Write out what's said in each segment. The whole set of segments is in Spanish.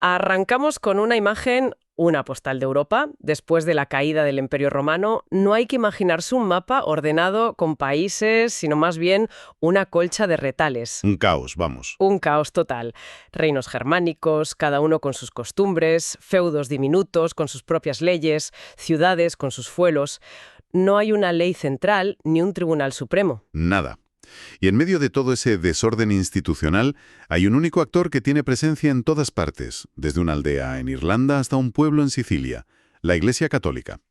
Arrancamos con una imagen, una postal de Europa. Después de la caída del Imperio Romano, no hay que imaginarse un mapa ordenado con países, sino más bien una colcha de retales. Un caos, vamos. Un caos total. Reinos germánicos, cada uno con sus costumbres, feudos diminutos con sus propias leyes, ciudades con sus fueros. No hay una ley central ni un tribunal supremo. Nada. Y en medio de todo ese desorden institucional, hay un único actor que tiene presencia en todas partes, desde una aldea en Irlanda hasta un pueblo en Sicilia, la Iglesia Católica.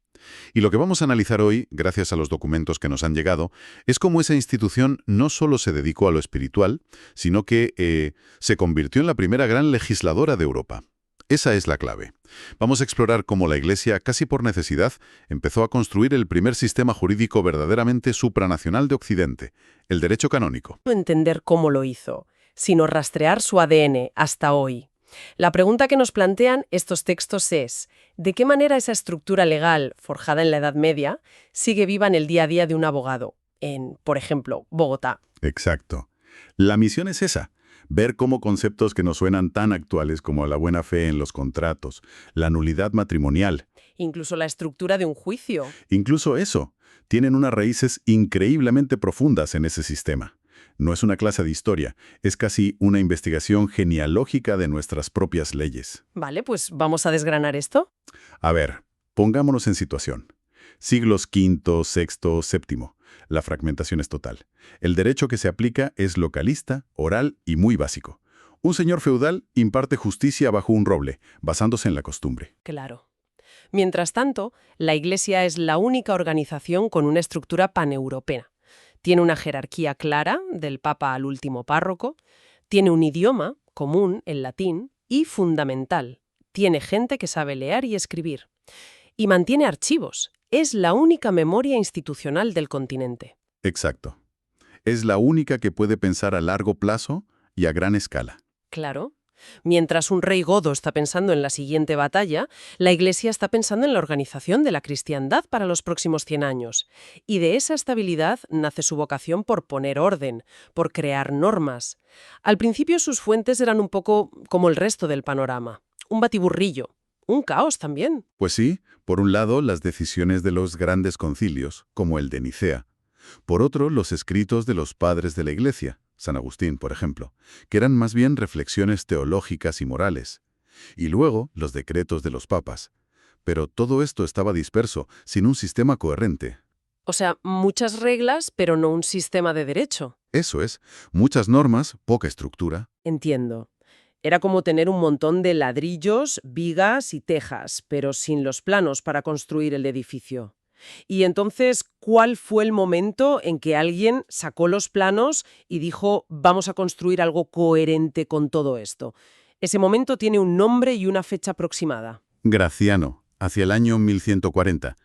Y lo que vamos a analizar hoy, gracias a los documentos que nos han llegado, es cómo esa institución no solo se dedicó a lo espiritual, sino que se convirtió en la primera gran legisladora de Europa. Esa es la clave. Vamos a explorar cómo la Iglesia, casi por necesidad, empezó a construir el primer sistema jurídico verdaderamente supranacional de Occidente, el derecho canónico. No entender cómo lo hizo, sino rastrear su ADN hasta hoy. La pregunta que nos plantean estos textos es, ¿de qué manera esa estructura legal, forjada en la Edad Media, sigue viva en el día a día de un abogado, en, por ejemplo, Bogotá? Exacto. La misión es esa. Ver cómo conceptos que nos suenan tan actuales como la buena fe en los contratos, la nulidad matrimonial, Incluso la estructura de un juicio. incluso eso, tienen unas raíces increíblemente profundas en ese sistema. No es una clase de historia, es casi una investigación genealógica de nuestras propias leyes. Vale, pues vamos a desgranar esto. A ver, pongámonos en situación. Siglos V, VI, VII. La fragmentación es total. El derecho que se aplica es localista, oral y muy básico. Un señor feudal imparte justicia bajo un roble, basándose en la costumbre. Claro. Mientras tanto, la Iglesia es la única organización con una estructura paneuropea. Tiene una jerarquía clara, del Papa al último párroco, tiene un idioma común, el latín, y fundamental, tiene gente que sabe leer y escribir. Y mantiene archivos. Es la única memoria institucional del continente. Exacto. Es la única que puede pensar a largo plazo y a gran escala. Claro. Mientras un rey godo está pensando en la siguiente batalla, la Iglesia está pensando en la organización de la cristiandad para los próximos 100 años. Y de esa estabilidad nace su vocación por poner orden, por crear normas. Al principio sus fuentes eran un poco como el resto del panorama. Un batiburrillo. Un caos también. Pues sí, por un lado, las decisiones de los grandes concilios, como el de Nicea. Por otro, los escritos de los padres de la Iglesia, San Agustín, por ejemplo, que eran más bien reflexiones teológicas y morales. Y luego, los decretos de los papas. Pero todo esto estaba disperso, sin un sistema coherente. O sea, muchas reglas, pero no un sistema de derecho. Eso es, muchas normas, poca estructura. Entiendo. Era como tener un montón de ladrillos, vigas y tejas, pero sin los planos para construir el edificio. Y entonces, ¿cuál fue el momento en que alguien sacó los planos y dijo, vamos a construir algo coherente con todo esto? Ese momento tiene un nombre y una fecha aproximada. Graciano, hacia el año 1140.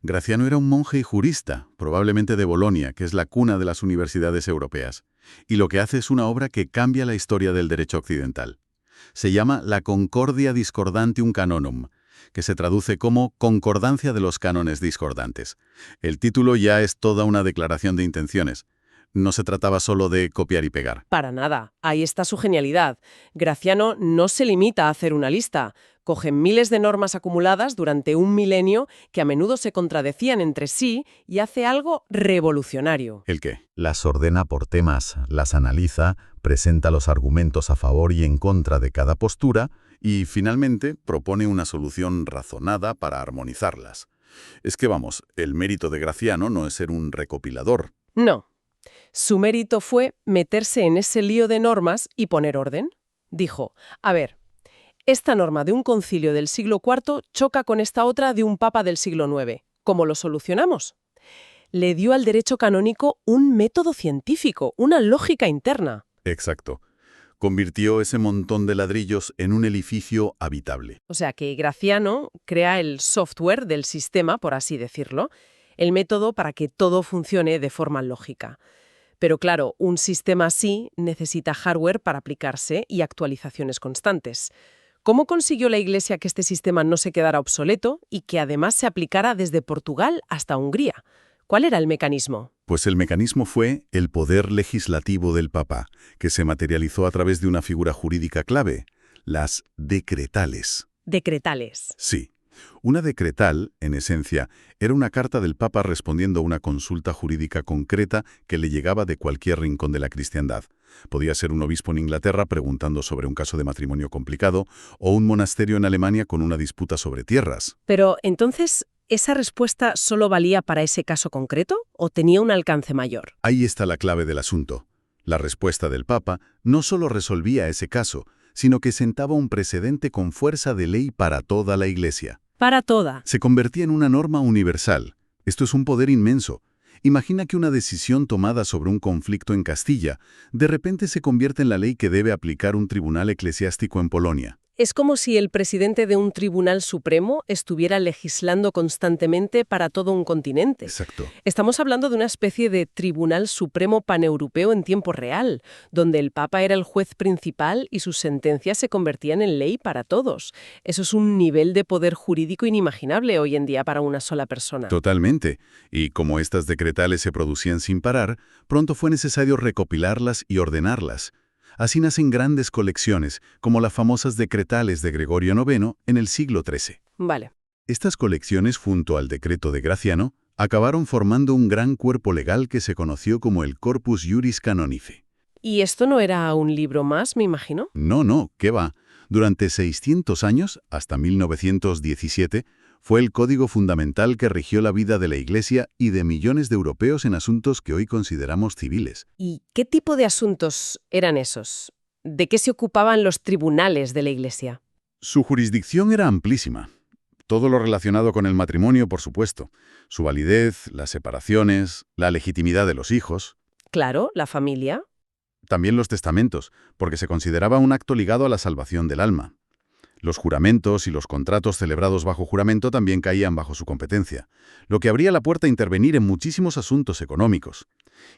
Graciano era un monje y jurista, probablemente de Bolonia, que es la cuna de las universidades europeas. Y lo que hace es una obra que cambia la historia del derecho occidental. Se llama La Concordia Discordantium Canonum, que se traduce como Concordancia de los cánones discordantes. El título ya es toda una declaración de intenciones. No se trataba solo de copiar y pegar. Para nada. Ahí está su genialidad. Graciano no se limita a hacer una lista. Coge miles de normas acumuladas durante un milenio que a menudo se contradecían entre sí y hace algo revolucionario. ¿El qué? Las ordena por temas, las analiza, presenta los argumentos a favor y en contra de cada postura Y finalmente propone una solución razonada para armonizarlas. Es que vamos, el mérito de Graciano no es ser un recopilador. No. Su mérito fue meterse en ese lío de normas y poner orden. Dijo, a ver, esta norma de un concilio del siglo IV choca con esta otra de un papa del siglo IX. ¿Cómo lo solucionamos? Le dio al derecho canónico un método científico, una lógica interna. Exacto. Convirtió ese montón de ladrillos en un edificio habitable. O sea que Graciano crea el software del sistema, por así decirlo, el método para que todo funcione de forma lógica. Pero claro, un sistema así necesita hardware para aplicarse y actualizaciones constantes. ¿Cómo consiguió la Iglesia que este sistema no se quedara obsoleto y que además se aplicara desde Portugal hasta Hungría? ¿Cuál era el mecanismo? Pues el mecanismo fue el poder legislativo del Papa, que se materializó a través de una figura jurídica clave, las decretales. Decretales. Sí. Una decretal, en esencia, era una carta del Papa respondiendo a una consulta jurídica concreta que le llegaba de cualquier rincón de la cristiandad. Podía ser un obispo en Inglaterra preguntando sobre un caso de matrimonio complicado o un monasterio en Alemania con una disputa sobre tierras. Pero, entonces, ¿esa respuesta solo valía para ese caso concreto o tenía un alcance mayor? Ahí está la clave del asunto. La respuesta del Papa no solo resolvía ese caso, sino que sentaba un precedente con fuerza de ley para toda la Iglesia. Para toda. Se convertía en una norma universal. Esto es un poder inmenso. Imagina que una decisión tomada sobre un conflicto en Castilla de repente se convierte en la ley que debe aplicar un tribunal eclesiástico en Polonia. Es como si el presidente de un tribunal supremo estuviera legislando constantemente para todo un continente. Exacto. Estamos hablando de una especie de tribunal supremo paneuropeo en tiempo real, donde el Papa era el juez principal y sus sentencias se convertían en ley para todos. Eso es un nivel de poder jurídico inimaginable hoy en día para una sola persona. Totalmente. Y como estas decretales se producían sin parar, pronto fue necesario recopilarlas y ordenarlas. Así nacen grandes colecciones, como las famosas decretales de Gregorio IX en el siglo XIII. Vale. Estas colecciones, junto al decreto de Graciano, acabaron formando un gran cuerpo legal que se conoció como el Corpus Juris Canonice. ¿Y esto no era un libro más, me imagino? No, ¿qué va? Durante 600 años, hasta 1917, fue el código fundamental que rigió la vida de la Iglesia y de millones de europeos en asuntos que hoy consideramos civiles. ¿Y qué tipo de asuntos eran esos? ¿De qué se ocupaban los tribunales de la Iglesia? Su jurisdicción era amplísima. Todo lo relacionado con el matrimonio, por supuesto. Su validez, las separaciones, la legitimidad de los hijos. Claro, la familia. También los testamentos, porque se consideraba un acto ligado a la salvación del alma. Los juramentos y los contratos celebrados bajo juramento también caían bajo su competencia, lo que abría la puerta a intervenir en muchísimos asuntos económicos.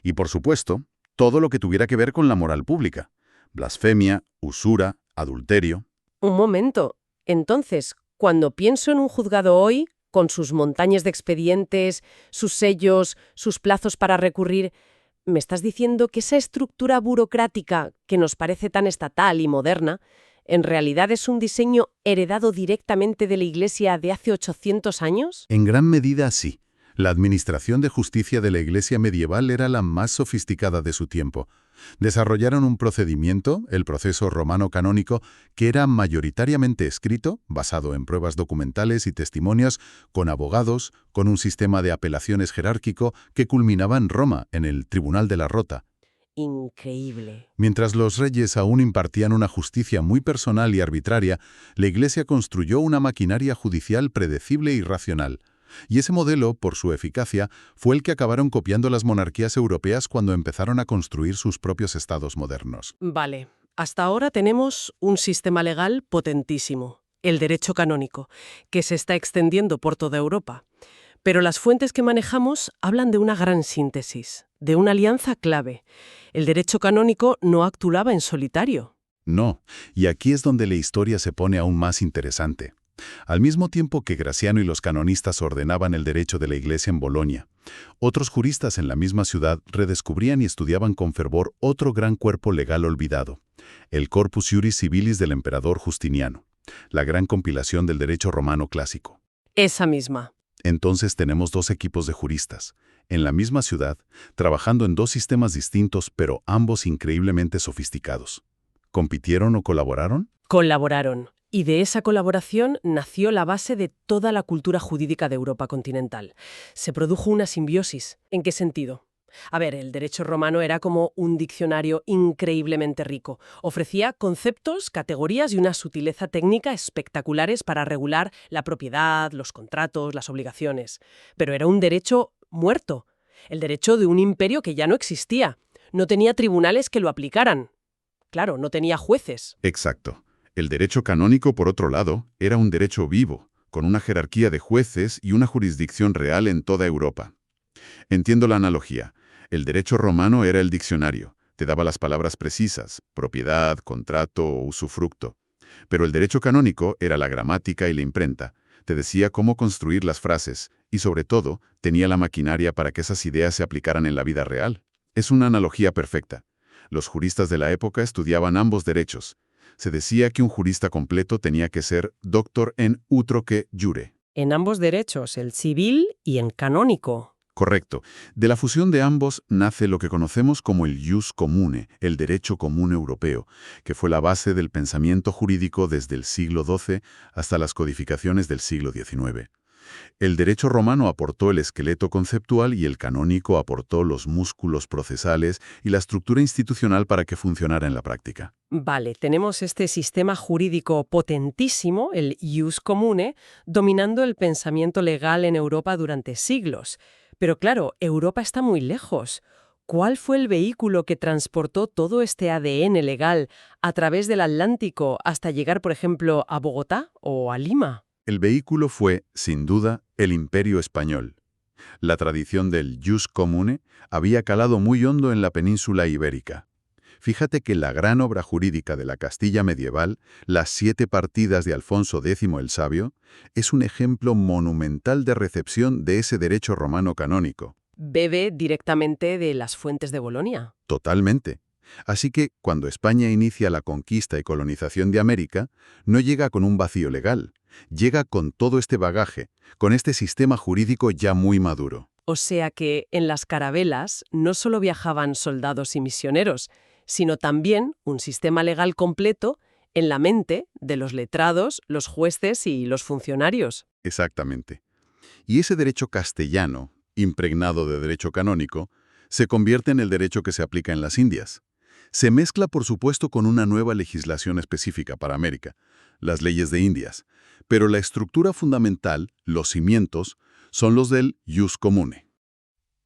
Y, por supuesto, todo lo que tuviera que ver con la moral pública. Blasfemia, usura, adulterio. Un momento. Entonces, cuando pienso en un juzgado hoy, con sus montañas de expedientes, sus sellos, sus plazos para recurrir, ¿me estás diciendo que esa estructura burocrática, que nos parece tan estatal y moderna, en realidad es un diseño heredado directamente de la Iglesia de hace 800 años? En gran medida sí. La administración de justicia de la Iglesia medieval era la más sofisticada de su tiempo. Desarrollaron un procedimiento, el proceso romano canónico, que era mayoritariamente escrito, basado en pruebas documentales y testimonios, con abogados, con un sistema de apelaciones jerárquico que culminaba en Roma, en el Tribunal de la Rota. Increíble. Mientras los reyes aún impartían una justicia muy personal y arbitraria, la Iglesia construyó una maquinaria judicial predecible y racional. Y ese modelo, por su eficacia, fue el que acabaron copiando las monarquías europeas cuando empezaron a construir sus propios estados modernos. Vale. Hasta ahora tenemos un sistema legal potentísimo, el derecho canónico, que se está extendiendo por toda Europa. Pero las fuentes que manejamos hablan de una gran síntesis, de una alianza clave. El derecho canónico no actuaba en solitario. No, y aquí es donde la historia se pone aún más interesante. Al mismo tiempo que Graciano y los canonistas ordenaban el derecho de la Iglesia en Bolonia, otros juristas en la misma ciudad redescubrían y estudiaban con fervor otro gran cuerpo legal olvidado, el Corpus Juris Civilis del emperador Justiniano, la gran compilación del derecho romano clásico. Esa misma. Entonces tenemos dos equipos de juristas, en la misma ciudad, trabajando en dos sistemas distintos, pero ambos increíblemente sofisticados. ¿Compitieron o colaboraron? Colaboraron. Y de esa colaboración nació la base de toda la cultura jurídica de Europa continental. Se produjo una simbiosis. ¿En qué sentido? A ver, el derecho romano era como un diccionario increíblemente rico. Ofrecía conceptos, categorías y una sutileza técnica espectaculares para regular la propiedad, los contratos, las obligaciones. Pero era un derecho muerto. El derecho de un imperio que ya no existía. No tenía tribunales que lo aplicaran. Claro, no tenía jueces. Exacto. El derecho canónico, por otro lado, era un derecho vivo, con una jerarquía de jueces y una jurisdicción real en toda Europa. Entiendo la analogía. El derecho romano era el diccionario, te daba las palabras precisas, propiedad, contrato o usufructo. Pero el derecho canónico era la gramática y la imprenta, te decía cómo construir las frases y, sobre todo, tenía la maquinaria para que esas ideas se aplicaran en la vida real. Es una analogía perfecta. Los juristas de la época estudiaban ambos derechos. Se decía que un jurista completo tenía que ser doctor en utroque jure. En ambos derechos, el civil y en canónico. Correcto. De la fusión de ambos nace lo que conocemos como el jus commune, el derecho común europeo, que fue la base del pensamiento jurídico desde el siglo XII hasta las codificaciones del siglo XIX. El derecho romano aportó el esqueleto conceptual y el canónico aportó los músculos procesales y la estructura institucional para que funcionara en la práctica. Vale, tenemos este sistema jurídico potentísimo, el ius commune, dominando el pensamiento legal en Europa durante siglos. Pero claro, Europa está muy lejos. ¿Cuál fue el vehículo que transportó todo este ADN legal a través del Atlántico hasta llegar, por ejemplo, a Bogotá o a Lima? El vehículo fue, sin duda, el Imperio Español. La tradición del jus commune había calado muy hondo en la península ibérica. Fíjate que la gran obra jurídica de la Castilla medieval, las 7 partidas de Alfonso X el Sabio, es un ejemplo monumental de recepción de ese derecho romano canónico. Bebe directamente de las fuentes de Bolonia. Totalmente. Así que, cuando España inicia la conquista y colonización de América, no llega con un vacío legal, llega con todo este bagaje, con este sistema jurídico ya muy maduro. O sea que en las carabelas no solo viajaban soldados y misioneros, sino también un sistema legal completo en la mente de los letrados, los jueces y los funcionarios. Exactamente. Y ese derecho castellano, impregnado de derecho canónico, se convierte en el derecho que se aplica en las Indias. Se mezcla, por supuesto, con una nueva legislación específica para América, las leyes de Indias, pero la estructura fundamental, los cimientos, son los del jus commune.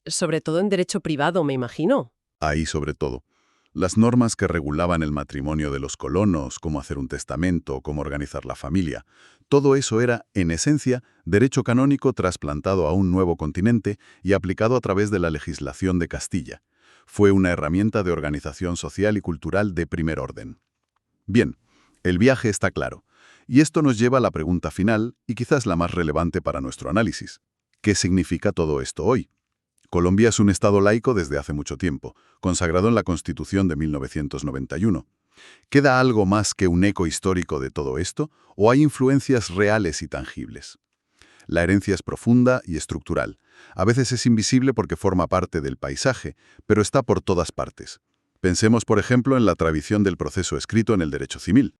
Sobre todo en derecho privado, me imagino. Ahí sobre todo. Las normas que regulaban el matrimonio de los colonos, cómo hacer un testamento, cómo organizar la familia, todo eso era, en esencia, derecho canónico trasplantado a un nuevo continente y aplicado a través de la legislación de Castilla. Fue una herramienta de organización social y cultural de primer orden. Bien, el viaje está claro. Y esto nos lleva a la pregunta final, y quizás la más relevante para nuestro análisis. ¿Qué significa todo esto hoy? Colombia es un Estado laico desde hace mucho tiempo, consagrado en la Constitución de 1991. ¿Queda algo más que un eco histórico de todo esto, o hay influencias reales y tangibles? La herencia es profunda y estructural. A veces es invisible porque forma parte del paisaje, pero está por todas partes. Pensemos, por ejemplo, en la tradición del proceso escrito en el derecho civil.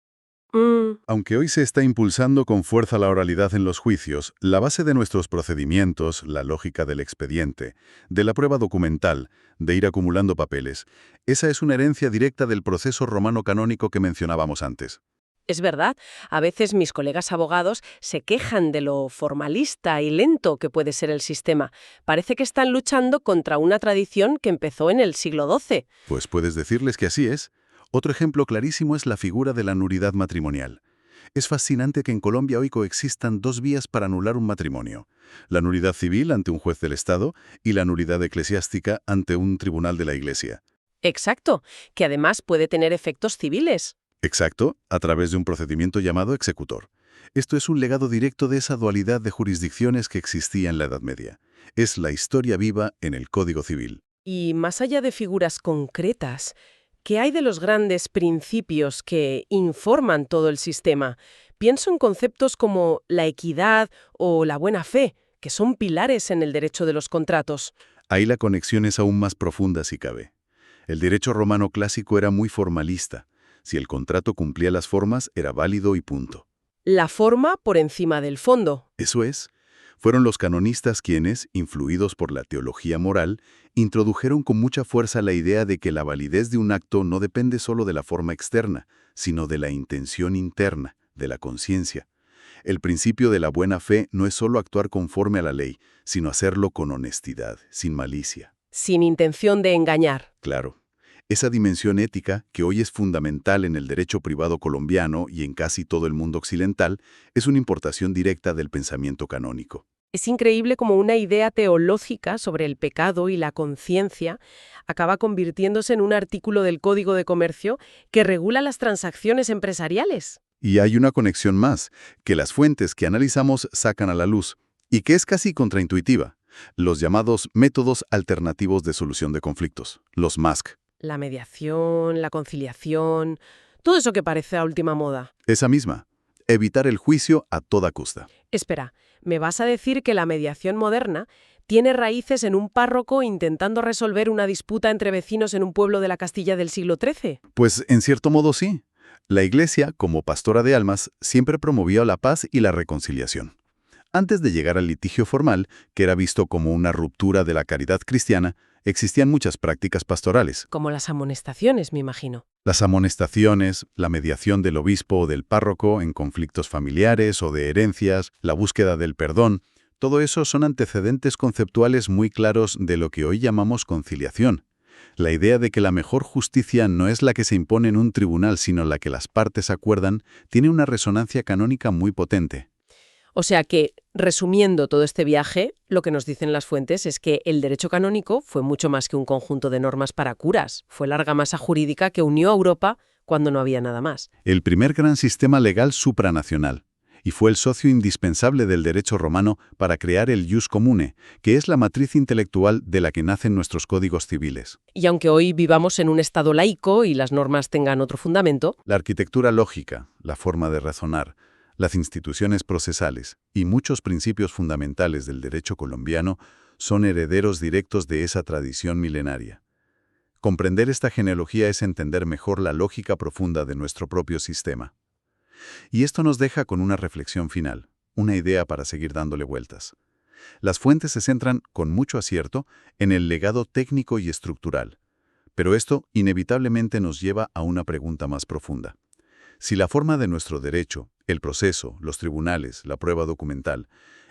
Aunque hoy se está impulsando con fuerza la oralidad en los juicios, la base de nuestros procedimientos, la lógica del expediente, de la prueba documental, de ir acumulando papeles, esa es una herencia directa del proceso romano canónico que mencionábamos antes. Es verdad, a veces mis colegas abogados se quejan de lo formalista y lento que puede ser el sistema. Parece que están luchando contra una tradición que empezó en el siglo XII. Pues puedes decirles que así es. Otro ejemplo clarísimo es la figura de la nulidad matrimonial. Es fascinante que en Colombia hoy coexistan 2 vías para anular un matrimonio. La nulidad civil ante un juez del Estado y la nulidad eclesiástica ante un tribunal de la Iglesia. Exacto, que además puede tener efectos civiles. Exacto, a través de un procedimiento llamado executor. Esto es un legado directo de esa dualidad de jurisdicciones que existía en la Edad Media. Es la historia viva en el Código Civil. Y más allá de figuras concretas, ¿qué hay de los grandes principios que informan todo el sistema? Pienso en conceptos como la equidad o la buena fe, que son pilares en el derecho de los contratos. Ahí la conexión es aún más profunda si cabe. El derecho romano clásico era muy formalista. Si el contrato cumplía las formas, era válido y punto. La forma por encima del fondo. Eso es. Fueron los canonistas quienes, influidos por la teología moral, introdujeron con mucha fuerza la idea de que la validez de un acto no depende solo de la forma externa, sino de la intención interna, de la conciencia. El principio de la buena fe no es solo actuar conforme a la ley, sino hacerlo con honestidad, sin malicia. Sin intención de engañar. Claro. Esa dimensión ética, que hoy es fundamental en el derecho privado colombiano y en casi todo el mundo occidental, es una importación directa del pensamiento canónico. Es increíble cómo una idea teológica sobre el pecado y la conciencia acaba convirtiéndose en un artículo del Código de Comercio que regula las transacciones empresariales. Y hay una conexión más, que las fuentes que analizamos sacan a la luz, y que es casi contraintuitiva, los llamados métodos alternativos de solución de conflictos, los MASC. La mediación, la conciliación, Todo eso que parece a última moda. Esa misma. Evitar el juicio a toda costa. Espera, ¿me vas a decir que la mediación moderna tiene raíces en un párroco intentando resolver una disputa entre vecinos en un pueblo de la Castilla del siglo XIII? Pues en cierto modo sí. La Iglesia, como pastora de almas, siempre promovió la paz y la reconciliación. Antes de llegar al litigio formal, que era visto como una ruptura de la caridad cristiana, existían muchas prácticas pastorales. Como las amonestaciones, me imagino. Las amonestaciones, la mediación del obispo o del párroco en conflictos familiares o de herencias, la búsqueda del perdón, todo eso son antecedentes conceptuales muy claros de lo que hoy llamamos conciliación. La idea de que la mejor justicia no es la que se impone en un tribunal, sino la que las partes acuerdan, tiene una resonancia canónica muy potente. O sea que, resumiendo todo este viaje, lo que nos dicen las fuentes es que el derecho canónico fue mucho más que un conjunto de normas para curas. Fue la argamasa jurídica que unió a Europa cuando no había nada más. El primer gran sistema legal supranacional. Y fue el socio indispensable del derecho romano para crear el jus commune, que es la matriz intelectual de la que nacen nuestros códigos civiles. Y aunque hoy vivamos en un estado laico y las normas tengan otro fundamento, La arquitectura lógica, la forma de razonar, las instituciones procesales y muchos principios fundamentales del derecho colombiano son herederos directos de esa tradición milenaria. Comprender esta genealogía es entender mejor la lógica profunda de nuestro propio sistema. Y esto nos deja con una reflexión final, una idea para seguir dándole vueltas. Las fuentes se centran, con mucho acierto, en el legado técnico y estructural. Pero esto inevitablemente nos lleva a una pregunta más profunda. Si la forma de nuestro derecho, el proceso, los tribunales, la prueba documental,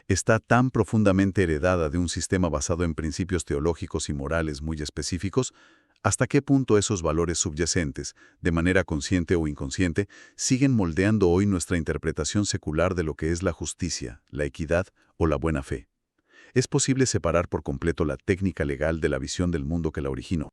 está tan profundamente heredada de un sistema basado en principios teológicos y morales muy específicos, ¿hasta qué punto esos valores subyacentes, de manera consciente o inconsciente, siguen moldeando hoy nuestra interpretación secular de lo que es la justicia, la equidad o la buena fe? ¿Es posible separar por completo la técnica legal de la visión del mundo que la originó?